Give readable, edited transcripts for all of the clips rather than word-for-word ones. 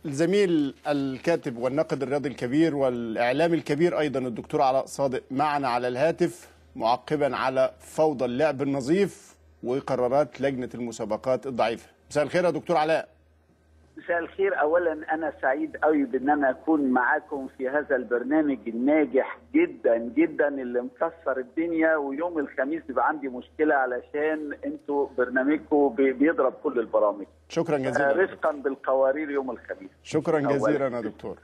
الزميل الكاتب والناقد الرياضي الكبير والإعلامي الكبير أيضا الدكتور علاء صادق معنا على الهاتف، معقبا على فوضى اللعب النظيف وقرارات لجنة المسابقات الضعيفة. مساء الخير يا دكتور علاء. مساء الخير. اولا انا سعيد قوي بان انا اكون معاكم في هذا البرنامج الناجح جدا جدا اللي مكسر الدنيا، ويوم الخميس بيبقى عندي مشكله علشان انتوا برنامجكم بيضرب كل البرامج. شكرا جزيلا. رفقا بالقوارير يوم الخميس. شكرا جزيلا يا دكتور.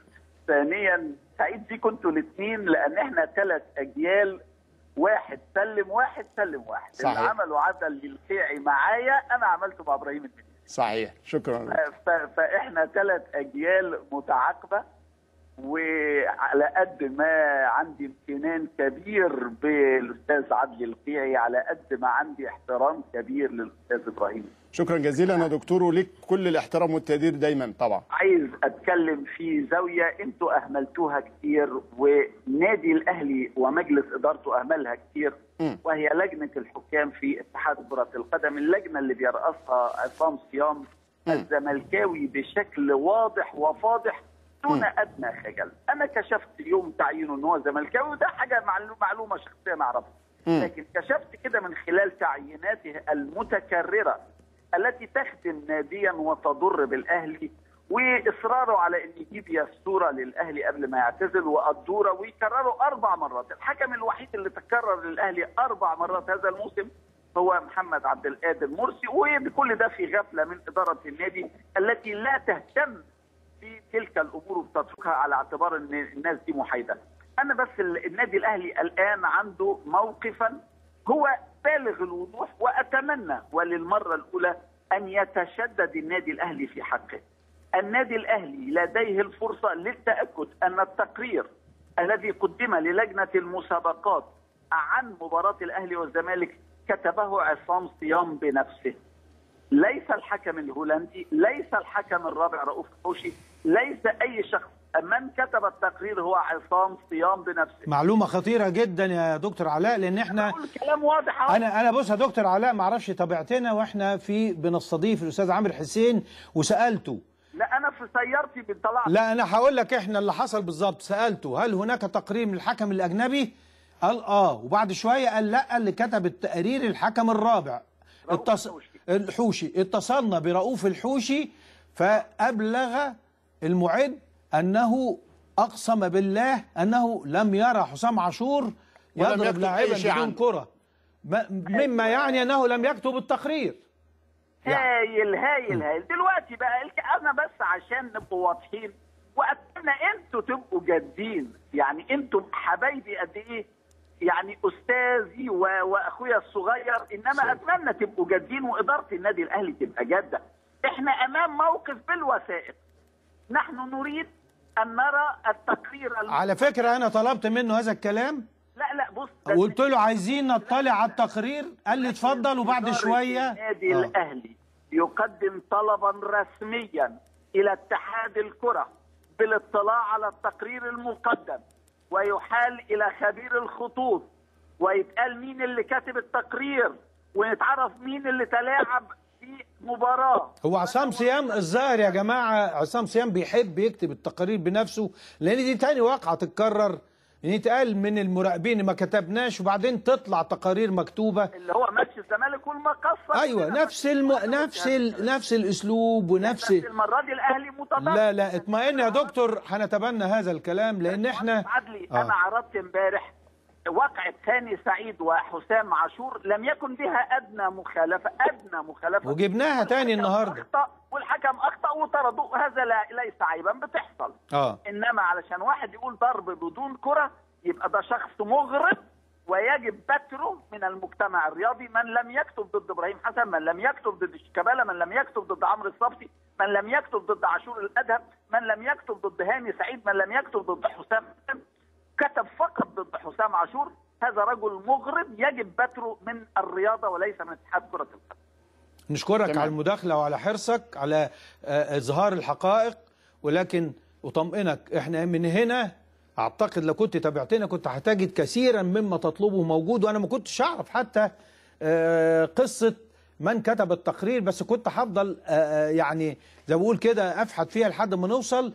ثانيا سعيد بيكم انتوا الاثنين لان احنا 3 اجيال، واحد سلم واحد سلم واحد. صحيح. اللي عملوا عدل للقيعي معايا انا عملته مع ابراهيم المنيسي. صحيح. شكرا. فاحنا 3 اجيال متعاقبه، وعلى قد ما عندي امتنان كبير بالاستاذ عدلي القيعي على قد ما عندي احترام كبير للاستاذ ابراهيم. شكرا جزيلا يا دكتور، وليك كل الاحترام والتقدير دايما. طبعا عايز اتكلم في زاويه انتوا اهملتوها كتير، ونادي الاهلي ومجلس ادارته اهملها كتير، وهي لجنه الحكام في اتحاد كره القدم، اللجنه اللي بيرأسها عصام صيام الزملكاوي بشكل واضح وفاضح دون ادنى خجل. انا كشفت يوم تعيينه ان هو زملكاوي، وده حاجه معلومه شخصيه نعرفها، لكن كشفت كده من خلال تعييناته المتكرره التي تخدم ناديا وتضر بالاهلي، واصراره على ان يجيب يسوره للاهلي قبل ما يعتزل وقدوره، ويكرره 4 مرات. الحكم الوحيد اللي تكرر للاهلي 4 مرات هذا الموسم هو محمد عبد القادر مرسي، وبكل ده في غفله من اداره النادي التي لا تهتم في تلك الامور وبتتركها على اعتبار ان الناس دي محايده. انا بس النادي الاهلي الان عنده موقفا هو بالغ الوضوح، واتمنى وللمره الاولى ان يتشدد النادي الاهلي في حقه. النادي الاهلي لديه الفرصه للتاكد ان التقرير الذي قدم للجنه المسابقات عن مباراه الاهلي والزمالك كتبه عصام صيام بنفسه، ليس الحكم الهولندي، ليس الحكم الرابع رؤوف الحوشي، ليس اي شخص. من كتب التقرير هو عصام صيام بنفسه. معلومه خطيره جدا يا دكتور علاء، لان احنا الكلام واضح. انا بص يا دكتور علاء، ما اعرفش تابعتنا واحنا بنستضيف الاستاذ عامر حسين وسالته. لا انا في سيارتي بنطلع. لا انا هقول لك احنا اللي حصل بالظبط. سالته هل هناك تقرير من الحكم الاجنبي؟ قال وبعد شويه قال لا، اللي كتب التقرير الحكم الرابع الحوشي. اتصلنا برؤوف الحوشي فابلغ المعد انه اقسم بالله انه لم يرى حسام عاشور يضرب لاعبا بدون كره، مما يعني انه لم يكتب التقرير. هايل هايل هايل. دلوقتي بقى انا بس عشان نبقوا واضحين، واتمنى انتوا تبقوا جادين، يعني انتوا حبايبي قد ايه، يعني استاذي واخويا الصغير، انما اتمنى تبقوا جادين واداره النادي الاهلي تبقى جاده. احنا امام موقف بالوثائق، نحن نريد ان نرى التقرير على فكره انا طلبت منه هذا الكلام. لا بص، قلت له عايزين نطلع على التقرير، قال لي اتفضل. وبعد شويه النادي الاهلي يقدم طلبا رسميا الى اتحاد الكره بالاطلاع على التقرير المقدم، ويحال الى خبير الخطوط ويتقال مين اللي كاتب التقرير، ونتعرف مين اللي تلاعب في مباراه. هو عصام صيام الظاهر يا جماعه، عصام صيام بيحب يكتب التقارير بنفسه، لان دي تاني واقعه تتكرر ان يتقال من المراقبين ما كتبناش وبعدين تطلع تقارير مكتوبه، اللي هو ماتش الزمالك والمقصه. ايوه نفس الاسلوب ونفس المره دي الاهلي متضرر. لا اطمئن يا دكتور، هنتبنى هذا الكلام لان احنا انا عرضت امبارح وقعة هاني سعيد وحسام عاشور لم يكن بها ادنى مخالفه وجبناها تاني النهارده، والحكم اخطا وطردوه. هذا ليس عيبا، بتحصل. انما علشان واحد يقول ضرب بدون كره يبقى ده شخص مغرض، ويجب بتره من المجتمع الرياضي. من لم يكتب ضد ابراهيم حسن، من لم يكتب ضد شيكابالا، من لم يكتب ضد عمرو الصفتي، من لم يكتب ضد عاشور الادهم، من لم يكتب ضد هاني سعيد، من لم يكتب ضد حسام، كتب فقط ضد حسام عاشور، هذا رجل مغرض يجب بتره من الرياضه وليس من اتحاد كره القدم. نشكرك على المداخله وعلى حرصك على اظهار الحقائق، ولكن اطمئنك احنا من هنا اعتقد لو كنت تابعتنا كنت هتجد كثيرا مما تطلبه موجود، وانا ما كنتش اعرف حتى قصه من كتب التقرير، بس كنت هفضل يعني زي ما بقول كده افحت فيها لحد ما نوصل